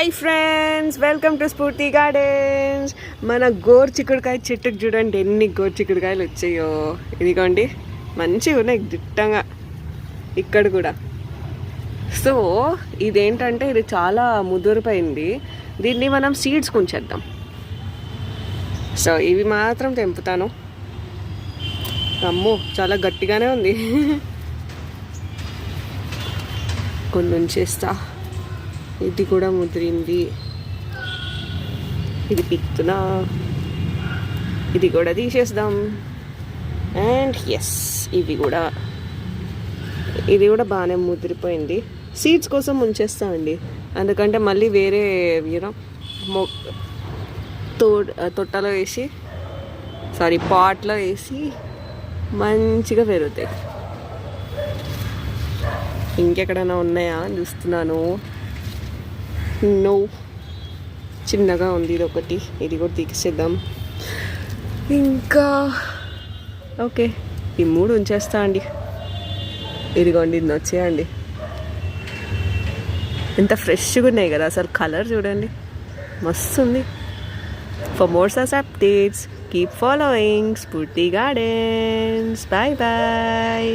Hi friends, welcome to స్ఫూర్తి gardens. మన గోరు చిక్కుడుకాయ చెట్టుకు చూడండి ఎన్ని గోరు చిక్కుడుకాయలు వచ్చాయో. ఇదిగోండి, మంచిగా ఉన్నాయి దిట్టంగా ఇక్కడ కూడా. సో ఇదేంటంటే ఇది చాలా ముదురుపోయింది, దీన్ని మనం సీడ్స్ ఉంచేద్దాం. సో ఇవి మాత్రం తెంపుతాను. అమ్మో, చాలా గట్టిగానే ఉంది. కొన్ని ఉంచేస్తా. ఇది కూడా ముదిరింది, ఇది పిక్తున్నా. ఇది కూడా తీసేద్దాం. అండ్ ఎస్, ఇది కూడా బాగానే ముదిరిపోయింది. సీడ్స్ కోసం ఉంచేస్తామండి, ఎందుకంటే మళ్ళీ వేరే యూనో తొట్టలో వేసి పాట్లో వేసి మంచిగా పెరుగుతాయి. ఇంకెక్కడైనా ఉన్నాయా అని చూస్తున్నాను. నో, చిన్నగా ఉంది ఇది ఒకటి, ఇది కూడా తీసేద్దాం. ఇంకా ఓకే, ఈ 3 ఉంచేస్తా అండి. ఇదిగోండి, ఇది వచ్చేయండి. ఎంత ఫ్రెష్గా ఉన్నాయి కదా, అసలు కలర్ చూడండి, మస్తు ఉంది. For more such updates keep following Spoorthi Gardens. Bye bye.